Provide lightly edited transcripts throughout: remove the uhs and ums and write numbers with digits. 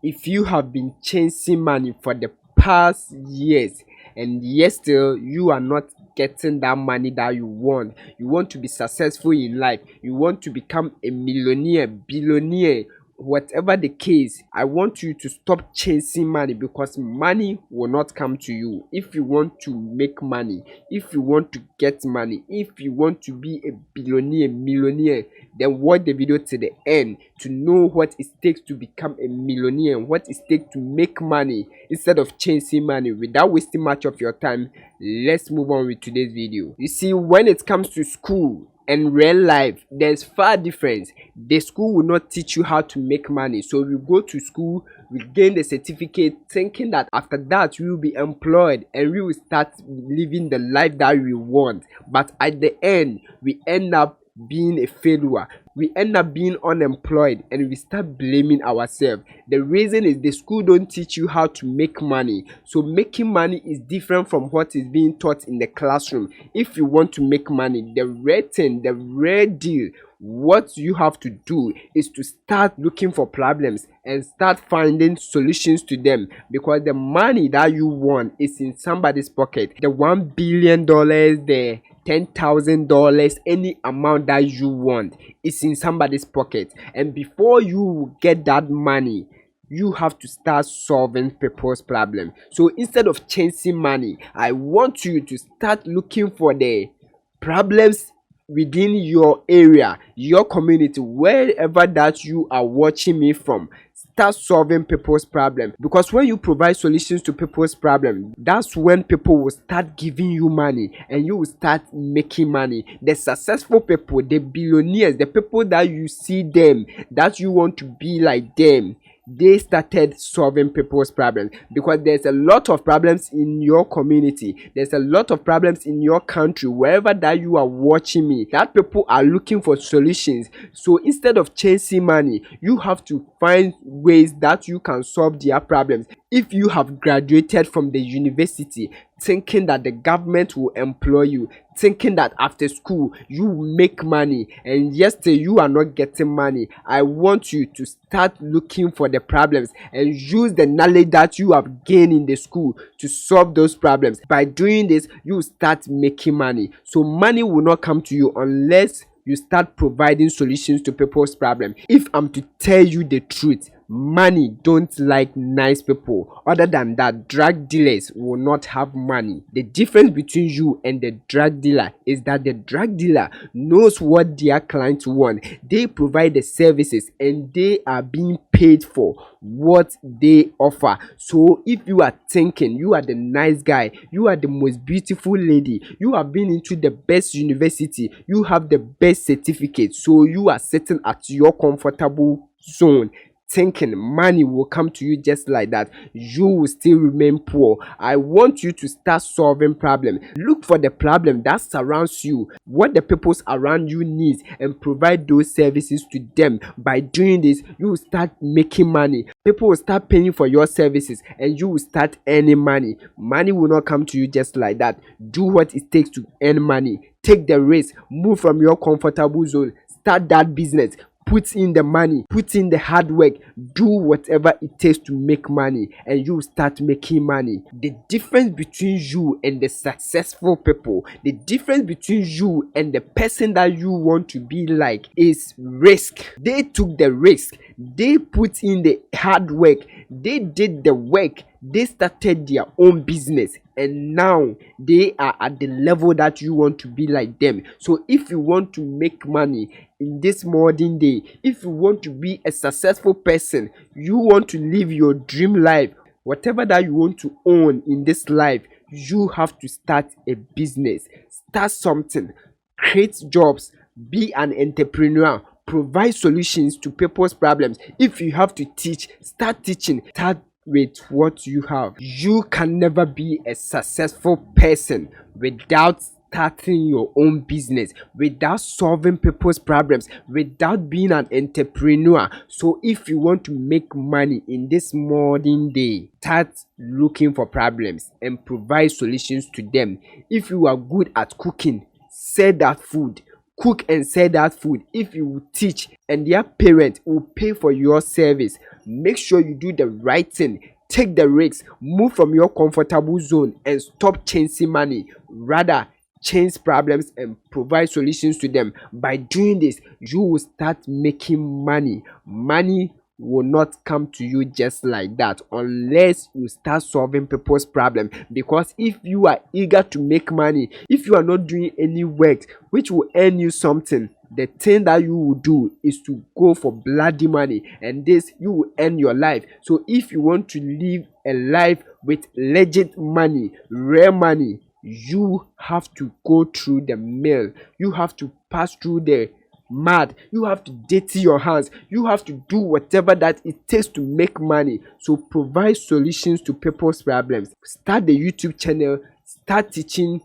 if you have been chasing money for the past years and yet still you are not getting that money that you want to be successful in life, you want to become a millionaire, billionaire, whatever the case, I want you to stop chasing money, because money will not come to you. If you want to make money, if you want to get money, if you want to be a billionaire, millionaire, then watch the video to the end to know what it takes to become a millionaire and what it takes to make money instead of chasing money. Without wasting much of your time, let's move on with today's video. You see, when it comes to school and real life, there's far difference. The school will not teach you how to make money, so we go to school, we gain the certificate thinking that after that we will be employed and we will start living the life that we want. But at the end, we end up being a failure, we end up being unemployed, and we start blaming ourselves. The reason is the school don't teach you how to make money. So making money is different from what is being taught in the classroom. If you want to make money, the real thing, the real deal, what you have to do is to start looking for problems and start finding solutions to them, because the money that you want is in somebody's pocket. The $1 billion, the $10,000, any amount that you want is in somebody's pocket. And before you get that money, you have to start solving people's problem. So instead of chasing money, I want you to start looking for the problems within your area, your community, wherever that you are watching me from. Start solving people's problem, because when you provide solutions to people's problem, that's when people will start giving you money and you will start making money. The successful people, the billionaires, the people that you see them, that you want to be like them, they started solving people's problems, because there's a lot of problems in your community, there's a lot of problems in your country, wherever that you are watching me, that people are looking for solutions. So instead of chasing money, you have to find ways that you can solve their problems. If you have graduated from the university thinking that the government will employ you, thinking that after school you will make money, and yesterday you are not getting money, I want you to start looking for the problems and use the knowledge that you have gained in the school to solve those problems. By doing this, you will start making money. So money will not come to you unless you start providing solutions to people's problems. If I'm to tell you the truth, money don't like nice people. Other than that, drug dealers will not have money. The difference between you and the drug dealer is that the drug dealer knows what their clients want. They provide the services and they are being paid for what they offer. So if you are thinking you are the nice guy, you are the most beautiful lady, you have been into the best university, you have the best certificate, so you are sitting at your comfortable zone thinking money will come to you just like that, you will still remain poor. I want you to start solving problems. Look for the problem that surrounds you, what the peoples around you need, and provide those services to them. By doing this, you will start making money. People will start paying for your services and you will start earning money. Money will not come to you just like that. Do what it takes to earn money. Take the risk, move from your comfortable zone, start that business. Put in the money, put in the hard work, do whatever it takes to make money, and you start making money. The difference between you and the successful people, the difference between you and the person that you want to be like, is risk. They took the risk, they put in the hard work, they did the work, they started their own business, and now they are at the level that you want to be like them. So if you want to make money in this modern day, if you want to be a successful person, you want to live your dream life, whatever that you want to own in this life, you have to start a business, start something, create jobs, be an entrepreneur, provide solutions to people's problems. If you have to teach, start teaching. Start with what you have. You can never be a successful person without starting your own business, without solving people's problems, without being an entrepreneur. So if you want to make money in this modern day, start looking for problems and provide solutions to them. If you are good at cooking, sell that food, cook and sell that food, if you will teach, and their parents will pay for your service. Make sure you do the right thing. Take the risks, move from your comfortable zone and stop chasing money. Rather, change problems and provide solutions to them. By doing this, you will start making money. Money will not come to you just like that unless you start solving people's problem. Because if you are eager to make money, if you are not doing any work which will earn you something, the thing that you will do is to go for bloody money, and this you will end your life. So if you want to live a life with legit money, rare money, you have to go through the mill. You have to pass through the mad. You have to dirty your hands. You have to do whatever that it takes to make money. So provide solutions to people's problems. Start the YouTube channel. Start teaching.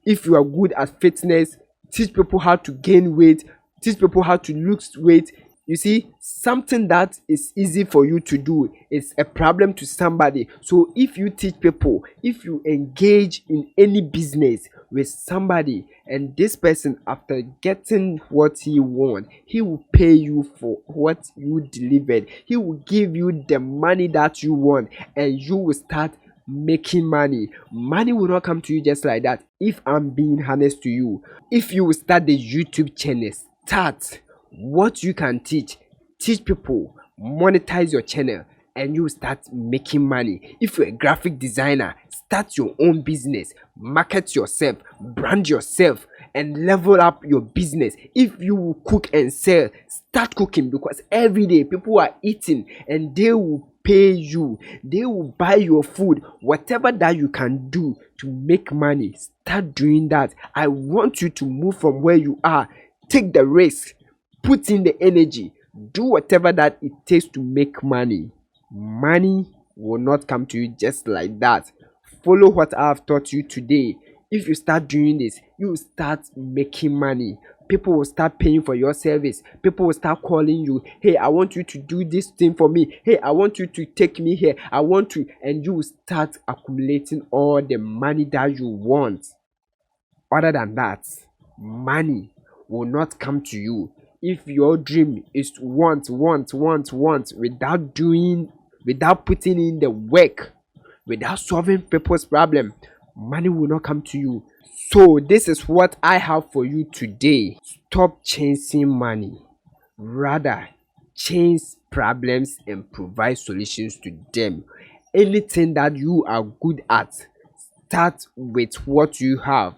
If you are good at fitness, teach people how to gain weight. Teach people how to lose weight. You see, something that is easy for you to do is a problem to somebody. So if you teach people, if you engage in any business with somebody, and this person, after getting what he wants, he will pay you for what you delivered. He will give you the money that you want, and you will start making money. Money will not come to you just like that. If I'm being honest to you, if you will start the YouTube channel, start what you can teach people, monetize your channel, and you start making money. If you're a graphic designer, start your own business, market yourself, brand yourself, and level up your business. If you will cook and sell, start cooking, because every day people are eating and they will pay you. They will buy your food. Whatever that you can do to make money, start doing that. I want you to move from where you are. Take the risk, put in the energy, do whatever that it takes to make money. Money will not come to you just like that. Follow what I have taught you today. If you start doing this, you will start making money. People will start paying for your service. People will start calling you. Hey, I want you to do this thing for me. Hey, I want you to take me here. I want to. And you will start accumulating all the money that you want. Other than that, money will not come to you. If your dream is to want without putting in the work, without solving people's problem, money will not come to you. So this is what I have for you today. Stop chasing money. Rather, change problems and provide solutions to them. Anything that you are good at, start with what you have.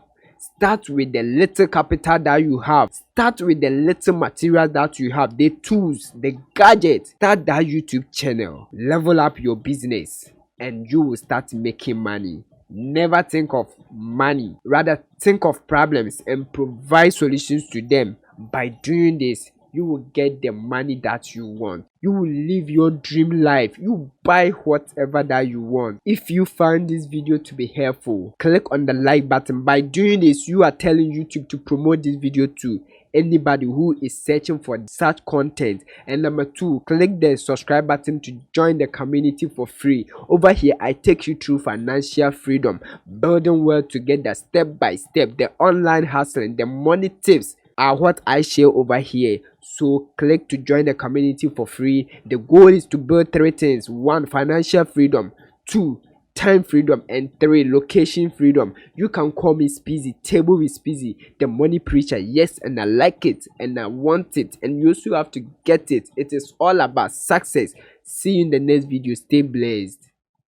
Start with the little capital that you have. Start with the little material that you have, the tools, the gadgets. Start that YouTube channel. Level up your business and you will start making money. Never think of money. Rather, think of problems and provide solutions to them. By doing this, you will get the money that you want. You will live your dream life. You buy whatever that you want. If you find this video to be helpful, click on the like button. By doing this, you are telling YouTube to promote this video to anybody who is searching for such content. And number 2, click the subscribe button to join the community for free. Over here, I take you through financial freedom, building wealth together step by step. The online hustling, the money tips are what I share over here. So click to join the community for free. The goal is to build 3 things: 1, financial freedom; 2, time freedom; and 3, location freedom. You can call me Speezy, Table with Speezy, the money preacher. Yes, and I like it and I want it, and you also have to get it. It is all about success. See you in the next video. Stay blessed.